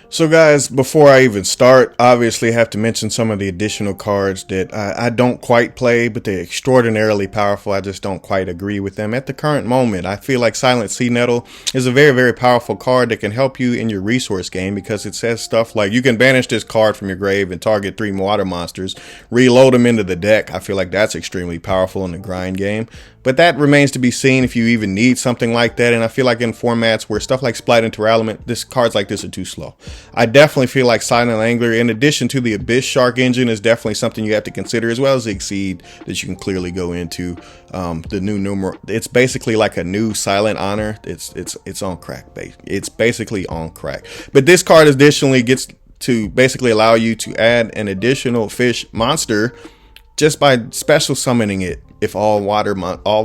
So guys, before I even start, obviously I have to mention some of the additional cards that I don't quite play, but they're extraordinarily powerful. I just don't quite agree with them at the current moment. I feel like Silent Sea Nettle is a very, very powerful card that can help you in your resource game because it says stuff like you can banish this card from your grave and target 3 water monsters, reload them into the deck. I feel like that's extremely powerful in the grind game. But that remains to be seen if you even need something like that. And I feel like in formats where stuff like Splight and Teralement, cards like this are too slow. I definitely feel like Silent Angler, in addition to the Abyss Shark engine, is definitely something you have to consider, as well as the Exceed that you can clearly go into. The new numeral, it's basically like a new Silent Honor. It's on crack, it's basically on crack. But this card additionally gets to basically allow you to add an additional fish monster just by special summoning it. If all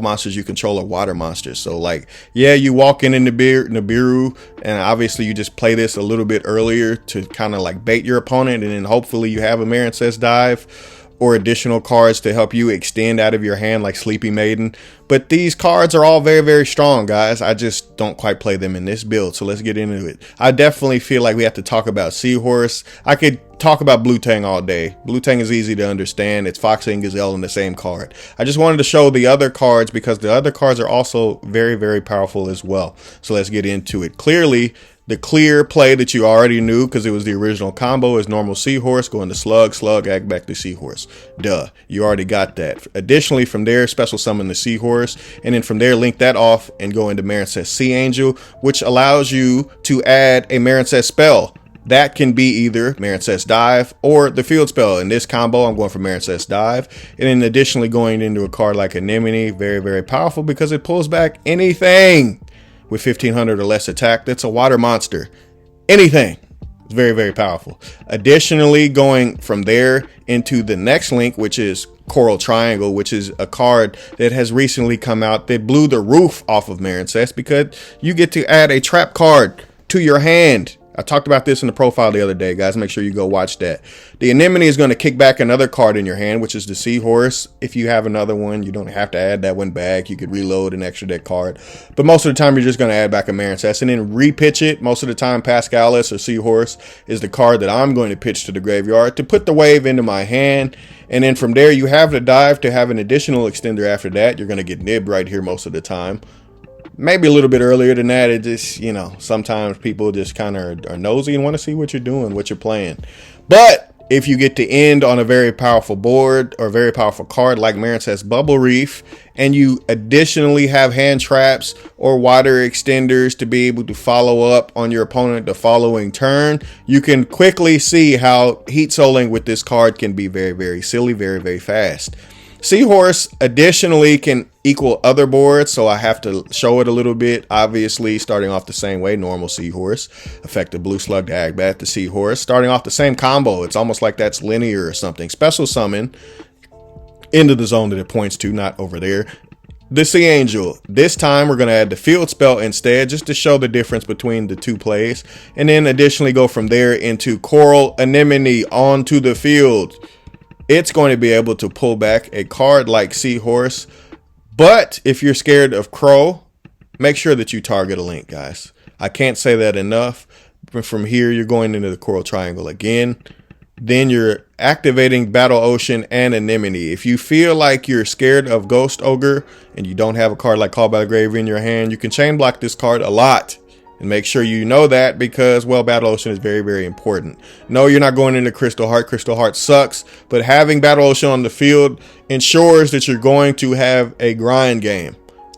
monsters you control are water monsters. So like, yeah, you walk in Nibiru, and obviously you just play this a little bit earlier to kind of like bait your opponent, and then hopefully you have a Marincess Dive or additional cards to help you extend out of your hand like Sleepy Maiden. But these cards are all very, very strong, guys. I just don't quite play them in this build, so let's get into it. I definitely feel like we have to talk about Seahorse. I could talk about Blue Tang all day. Blue Tang is easy to understand. It's Foxy and Gazelle in the same card. I just wanted to show the other cards because the other cards are also very, very powerful as well. So let's get into it. Clearly, the clear play that you already knew because it was the original combo is normal Seahorse, going to Slug, act back to Seahorse. Duh, you already got that. Additionally, from there, special summon the Seahorse, and then from there, link that off and go into Marincess Sea Angel, which allows you to add a Marincess spell. That can be either Marincess Dive or the field spell. In this combo, I'm going for Marincess Dive. And then additionally going into a card like Anemone, very, very powerful because it pulls back anything with 1500 or less attack that's a water monster. Anything. It's very, very powerful. Additionally, going from there into the next link, which is Coral Triangle, which is a card that has recently come out that blew the roof off of Marincess because you get to add a trap card to your hand. I talked about this in the profile the other day, guys. Make sure you go watch that. The Anemone is going to kick back another card in your hand, which is the Seahorse. If you have another one, you don't have to add that one back. You could reload an extra deck card. But most of the time, you're just going to add back a Marincess and then repitch it. Most of the time, Pascalis or Seahorse is the card that I'm going to pitch to the graveyard to put the wave into my hand. And then from there, you have the dive to have an additional extender after that. You're going to get nibbed right here most of the time. Maybe a little bit earlier than that. It just, you know, sometimes people just kind of are nosy and want to see what you're doing, what you're playing. But if you get to end on a very powerful board or a very powerful card like Marincess Bubble Reef, and you additionally have hand traps or water extenders to be able to follow up on your opponent the following turn, you can quickly see how heat souling with this card can be very, very silly, very, very fast. Seahorse additionally can equal other boards, so I have to show it a little bit. Obviously, starting off the same way, normal Seahorse, effective Blue Slug to act back to Seahorse. Starting off the same combo, it's almost like that's linear or something. Special summon into the zone that it points to, not over there. The Sea Angel. This time we're going to add the field spell instead, just to show the difference between the two plays. And then additionally go from there into Coral Anemone onto the field. It's going to be able to pull back a card like Seahorse. But if you're scared of Crow, make sure that you target a link, guys. I can't say that enough. But from here, you're going into the Coral Triangle again. Then you're activating Battle Ocean and Anemone. If you feel like you're scared of Ghost Ogre and you don't have a card like Call by the Grave in your hand, you can chain block this card a lot. And make sure you know that because, well, Battle Ocean is very, very important. No, you're not going into Crystal Heart. Crystal Heart sucks. But having Battle Ocean on the field ensures that you're going to have a grind game.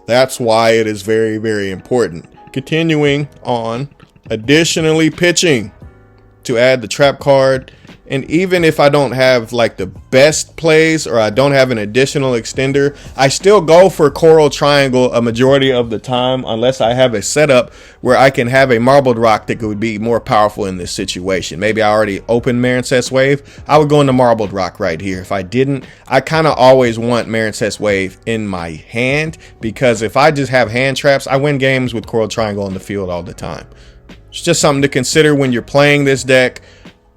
That's why it is very, very important. Continuing on, additionally pitching to add the trap card. And even if I don't have like the best plays or I don't have an additional extender, I still go for Coral Triangle a majority of the time unless I have a setup where I can have a Marbled Rock that would be more powerful in this situation. Maybe I already opened Marincess Wave. I would go into Marbled Rock right here. If I didn't, I kind of always want Marincess Wave in my hand because if I just have hand traps, I win games with Coral Triangle on the field all the time. It's just something to consider when you're playing this deck.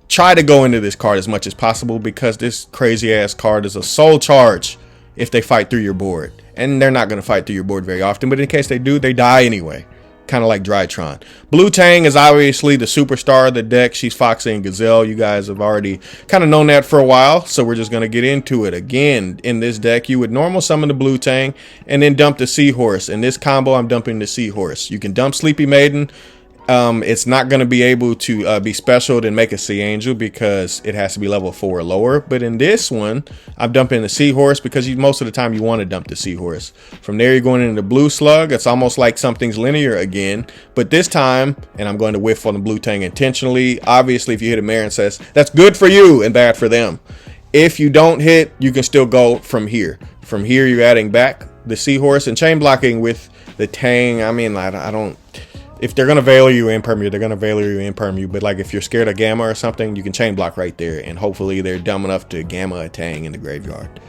Try to go into this card as much as possible because this crazy ass card is a soul charge if they fight through your board. And they're not going to fight through your board very often, but in case they do, they die anyway. kind of like Drytron. Blue Tang is obviously the superstar of the deck. She's Foxy and Gazelle. You guys have already kind of known that for a while, so we're just going to get into it. Again, in this deck, you would normal summon the Blue Tang and then dump the Seahorse. In this combo, I'm dumping the Seahorse. You can dump Sleepy Maiden. It's not going to be able to be special and make a Sea Angel because it has to be level 4 or lower. But in this one, I'm dumping the Seahorse because most of the time you want to dump the Seahorse. From there, you're going into the Blue Slug. It's almost like something's linear again. But this time, and I'm going to whiff on the Blue Tang intentionally. Obviously, if you hit a Marincess, that's good for you and bad for them. If you don't hit, you can still go from here. From here, you're adding back the Seahorse and chain blocking with the Tang. I mean, I don't... If they're going to Veiler you, imperm you, they're going to Veiler you, imperm you. But like if you're scared of Gamma or something, you can chain block right there. And hopefully they're dumb enough to Gamma a Tang in the graveyard.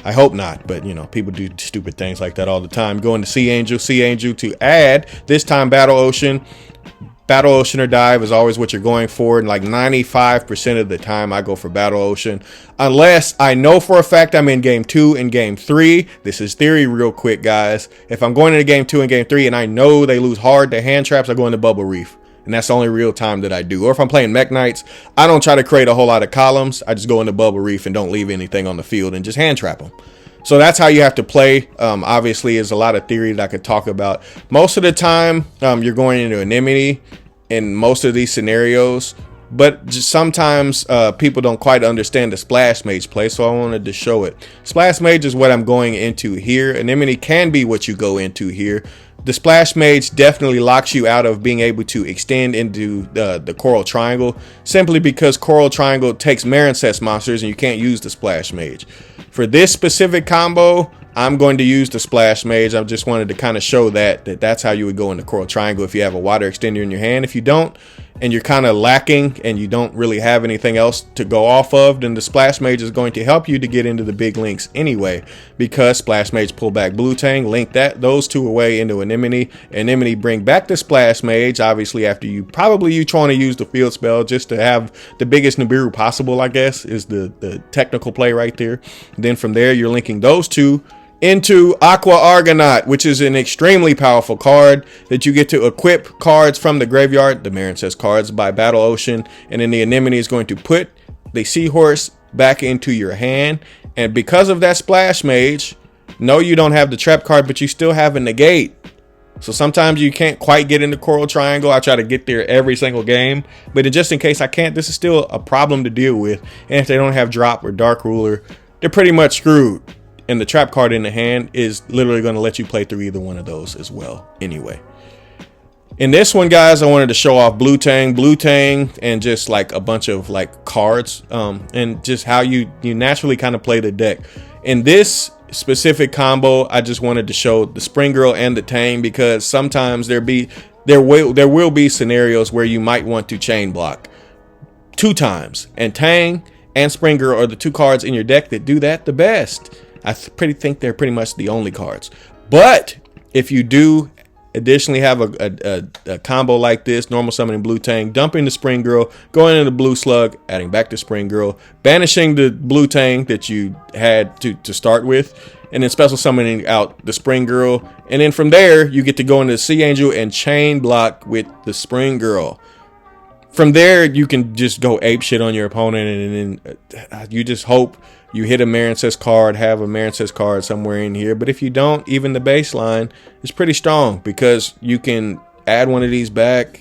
I hope not, but you know, people do stupid things like that all the time. Going to Sea Angel to add, this time Battle Ocean. Battle Ocean or Dive is always what you're going for. And like 95% of the time I go for Battle Ocean. Unless I know for a fact I'm in game 2 and game 3. This is theory real quick, guys. If I'm going into game 2 and game 3 and I know they lose hard to hand traps, I go into Bubble Reef. And that's the only real time that I do. Or if I'm playing Mech Knights, I don't try to create a whole lot of columns. I just go into Bubble Reef and don't leave anything on the field and just hand trap them. So that's how you have to play. Obviously, there's a lot of theory that I could talk about. Most of the time, you're going into Anemone in most of these scenarios. But just sometimes people don't quite understand the Splash Mage play, so I wanted to show it. Splash Mage is what I'm going into here. Anemone can be what you go into here. The Splash Mage definitely locks you out of being able to extend into the Coral Triangle, simply because Coral Triangle takes Marincess monsters and you can't use the Splash Mage. For this specific combo, I'm going to use the Splash Mage. I just wanted to kind of show that's how you would go in the Coral Triangle if you have a water extender in your hand. If you don't, and you're kind of lacking and you don't really have anything else to go off of, then the Splash Mage is going to help you to get into the big links anyway, because Splash Mage pull back Blue Tang, link those two away into Anemone. Anemone bring back the Splash Mage, obviously after you trying to use the field spell just to have the biggest Nibiru possible, I guess, is the technical play right there. Then from there, you're linking those two into Aqua Argonaut, which is an extremely powerful card that you get to equip cards from the graveyard, the Marincess cards, by Battle Ocean, and then the Anemone is going to put the Seahorse back into your hand. And because of that Splash Mage, no, you don't have the trap card, but you still have a negate. So sometimes you can't quite get into Coral Triangle. I try to get there every single game, but just in case I can't, this is still a problem to deal with. And if they don't have Drop or Dark Ruler, they're pretty much screwed. And the trap card in the hand is literally going to let you play through either one of those as well anyway. In this one, guys, I wanted to show off Blue Tang, and just like a bunch of like cards, and just how you naturally kind of play the deck. In this specific combo, I just wanted to show the Spring Girl and the Tang, because sometimes there will be scenarios where you might want to chain block 2 times, and Tang and Spring Girl are the 2 cards in your deck that do that the best. I think they're pretty much the only cards. But if you do additionally have a combo like this, normal summoning Blue Tang, dumping the Spring Girl, going into the Blue Slug, adding back the Spring Girl, banishing the Blue Tang that you had to start with, and then special summoning out the Spring Girl, and then from there you get to go into the Sea Angel and chain block with the Spring Girl. From there you can just go ape shit on your opponent, and then you just hope you hit a Marincess card, have a Marincess card somewhere in here. But if you don't, even the baseline is pretty strong, because you can add one of these back,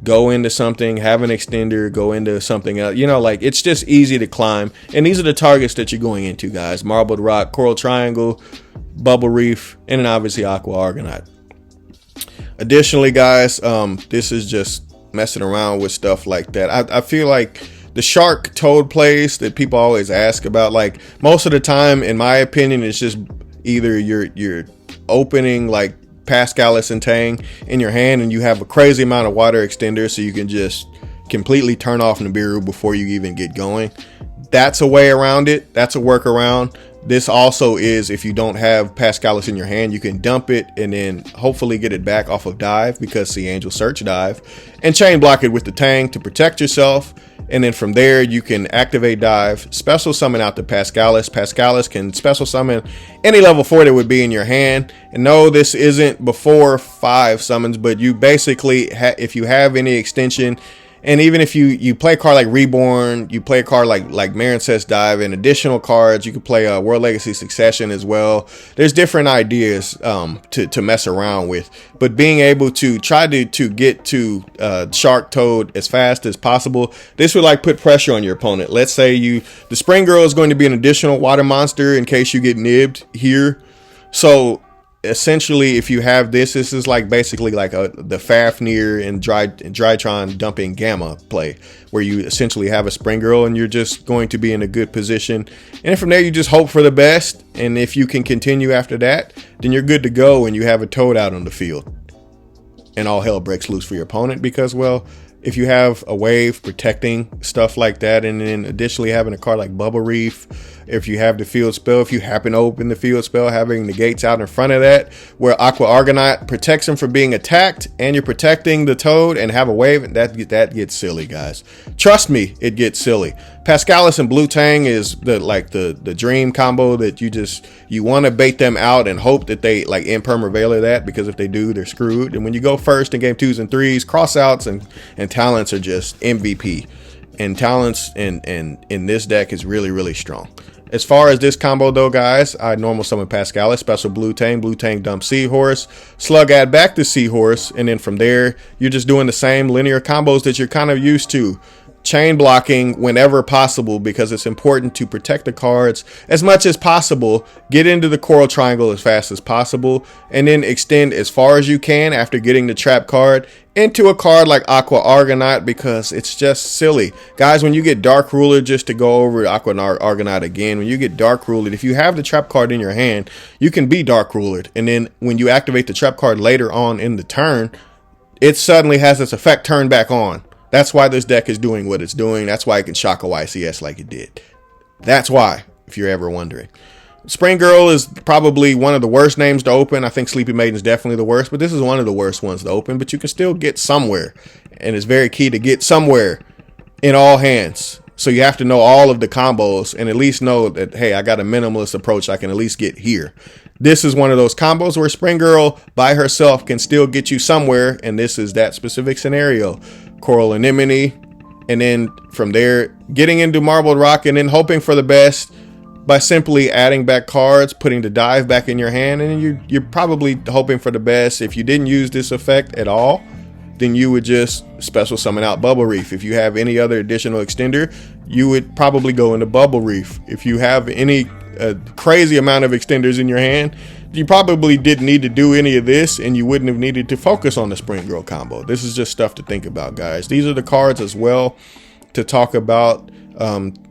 go into something, have an extender, go into something else. You know, like, it's just easy to climb. And these are the targets that you're going into, guys. Marbled Rock, Coral Triangle, Bubble Reef, and then obviously Aqua Argonaut. Additionally, guys, this is just messing around with stuff like that. I feel like the Shark Toad plays that people always ask about, like, most of the time, in my opinion, it's just either you're opening like Pascalis and Tang in your hand and you have a crazy amount of water extenders, so you can just completely turn off Nibiru before you even get going. That's a way around it. That's a workaround. This also is, if you don't have Pascalis in your hand, you can dump it and then hopefully get it back off of dive, because Sea Angel search dive, and chain block it with the Tang to protect yourself. And then from there, you can activate dive, special summon out the Pascalis. Pascalis can special summon any level 4 that would be in your hand. And no, this isn't before 5 summons, but you basically, if you have any extension, and even if you play a card like Reborn, you play a card like Marincess Dive and additional cards, you could play a World Legacy Succession as well. There's different ideas to mess around with, but being able to try to get to Shark Toad as fast as possible, this would like put pressure on your opponent. Let's say the Spring Girl is going to be an additional water monster in case you get nibbed here. So essentially, if you have this is like basically like the Fafnir and Drytron dumping Gamma play, where you essentially have a Spring Girl and you're just going to be in a good position. And from there, you just hope for the best. And if you can continue after that, then you're good to go and you have a Toad out on the field. And all hell breaks loose for your opponent, because, well, if you have a wave protecting stuff like that, and then additionally having a card like Bubble Reef, if you have the field spell, if you happen to open the field spell, having the gates out in front of that, where Aqua Argonaut protects them from being attacked, and you're protecting the Toad, and have a wave, that gets silly, guys. Trust me, it gets silly. Pascalis and Blue Tang is the dream combo that you want to bait them out and hope that they like impermavailer that, because if they do, they're screwed. And when you go first in game 2s and 3s, crossouts and talents are just MVP. And talents in this deck is really, really strong. As far as this combo though, guys, I normal summon Pascalis, special Blue Tang dump Seahorse, Slug add back to Seahorse, and then from there, you're just doing the same linear combos that you're kind of used to. Chain blocking whenever possible, because it's important to protect the cards as much as possible, get into the Coral Triangle as fast as possible, and then extend as far as you can after getting the trap card into a card like Aqua Argonaut, because it's just silly. Guys, when you get Dark Ruler, just to go over Aqua Argonaut again, when you get Dark Ruler, if you have the trap card in your hand, you can be Dark Rulered, and then when you activate the trap card later on in the turn, it suddenly has its effect turned back on. That's why this deck is doing what it's doing. That's why it can shock a YCS like it did. That's why, if you're ever wondering. Spring Girl is probably one of the worst names to open. I think Sleepy Maiden is definitely the worst, but this is one of the worst ones to open. But you can still get somewhere, and it's very key to get somewhere in all hands. So you have to know all of the combos and at least know that, hey, I got a minimalist approach. I can at least get here. This is one of those combos where Spring Girl by herself can still get you somewhere, and this is that specific scenario. Coral Anemone, and then from there getting into Marbled Rock, and then hoping for the best by simply adding back cards, putting the dive back in your hand, and you're probably hoping for the best. If you didn't use this effect at all, then you would just special summon out Bubble Reef. If you have any other additional extender, you would probably go into Bubble Reef. If you have any crazy amount of extenders in your hand, you probably didn't need to do any of this, and you wouldn't have needed to focus on the Spring Girl combo. This is just stuff to think about, guys. These are the cards as well to talk about.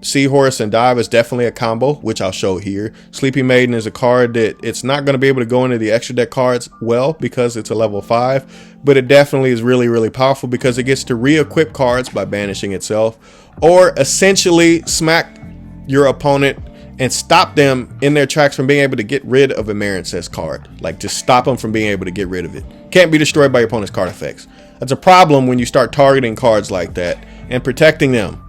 Seahorse and Dive is definitely a combo, which I'll show here. Sleepy Maiden is a card that it's not going to be able to go into the extra deck cards well, because it's a level 5, but it definitely is really, really powerful, because it gets to re-equip cards by banishing itself, or essentially smack your opponent and stop them in their tracks from being able to get rid of a Marincess card. Like, just stop them from being able to get rid of it. Can't be destroyed by your opponent's card effects. That's a problem when you start targeting cards like that and protecting them.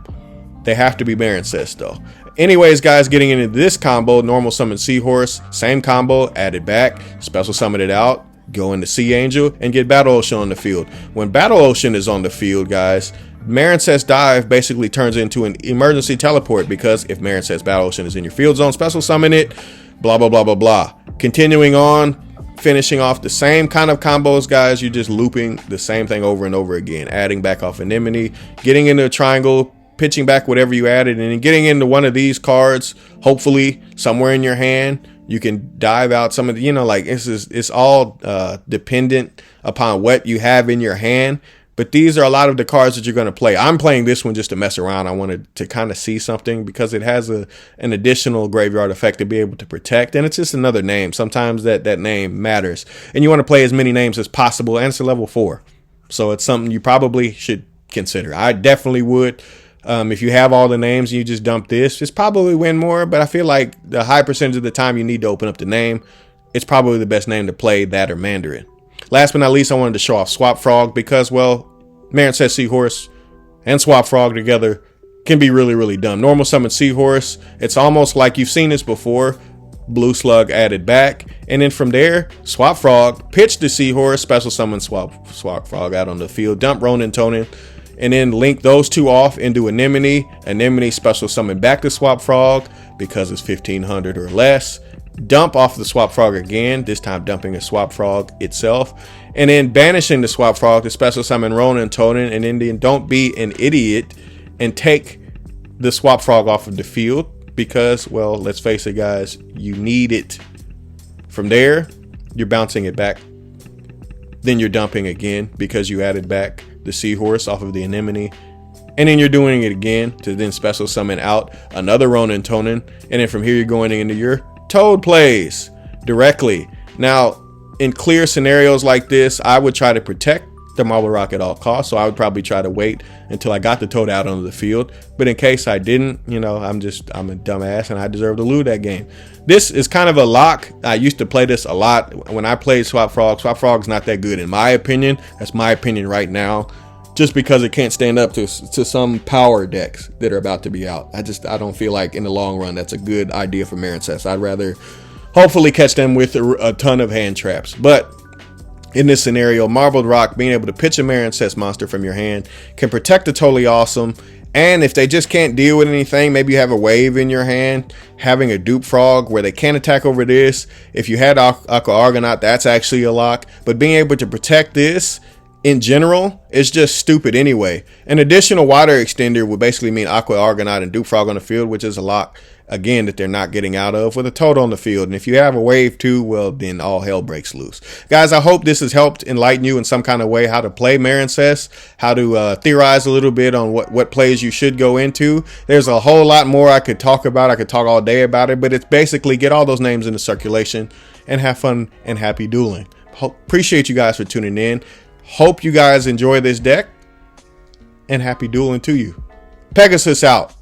They have to be Marincess though. Anyways, guys, getting into this combo, normal summon Seahorse, same combo, add it back, special summon it out, go into Sea Angel, and get Battle Ocean on the field. When Battle Ocean is on the field, guys, Marincess Dive basically turns into an emergency teleport, because if Marincess Battle Ocean is in your field zone, special summon it, blah, blah, blah, blah, blah. Continuing on, finishing off the same kind of combos, guys. You're just looping the same thing over and over again, adding back off Anemone, getting into a triangle, pitching back whatever you added, and then getting into one of these cards, hopefully somewhere in your hand. You can dive out some of the, like it's all dependent upon what you have in your hand. But these are a lot of the cards that you're going to play. I'm playing this one just to mess around. I wanted to kind of see something, because it has an additional graveyard effect to be able to protect. And it's just another name. Sometimes that name matters. And you want to play as many names as possible. And it's a level 4. So it's something you probably should consider. I definitely would. If you have all the names and you just dump this, it's probably win more, but I feel like the high percentage of the time you need to open up the name. It's probably the best name to play, that or Mandarin. Last but not least, I wanted to show off Swap Frog because, well, Marincess Seahorse and Swap Frog together can be really, really dumb. Normal summon Seahorse, it's almost like you've seen this before. Blue Slug added back, and then from there, Swap Frog, pitch the Seahorse, special summon Swap Frog out on the field, dump Ronin Tonin, and then link those two off into Anemone. Anemone special summon back to Swap Frog because it's 1500 or less. Dump off the Swap Frog again, this time dumping a Swap Frog itself, and then banishing the Swap Frog to special summon Ronin Tonin, and then don't be an idiot and take the Swap Frog off of the field because, well, let's face it, guys, you need it. From there, you're bouncing it back. Then you're dumping again because you added back the Seahorse off of the Anemone. And then you're doing it again to then special summon out another Ronin Tonin. And then from here, you're going into your Toad plays directly. Now, in clear scenarios like this, I would try to protect the Marble Rock at all costs. So I would probably try to wait until I got the Toad out onto the field. But in case I didn't, you know, I'm a dumbass and I deserve to lose that game. This is kind of a lock. I used to play this a lot when I played Swap Frog. Swap Frog's not that good in my opinion. That's my opinion right now. Just because it can't stand up to some power decks that are about to be out. I don't feel like in the long run that's a good idea for Marincess. I'd rather hopefully catch them with a ton of hand traps. But in this scenario, Marbled Rock, being able to pitch a Marincess monster from your hand can protect the Totally Awesome. And if they just can't deal with anything, maybe you have a wave in your hand, having a Dupe Frog where they can't attack over this. If you had Aqua Argonaut, that's actually a lock. But being able to protect this in general, it's just stupid anyway. An additional water extender would basically mean Aqua Argonaut and Dupe Frog on the field, which is a lock, again, that they're not getting out of with a Toad on the field. And if you have a wave too, well, then all hell breaks loose. Guys, I hope this has helped enlighten you in some kind of way how to play Marincess, how to theorize a little bit on what plays you should go into. There's a whole lot more I could talk about. I could talk all day about it, but it's basically get all those names into circulation and have fun and happy dueling. Appreciate you guys for tuning in. Hope you guys enjoy this deck, and happy dueling to you. Pegasus out.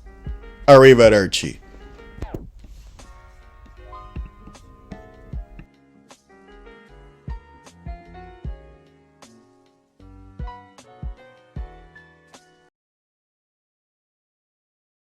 Arrivederci.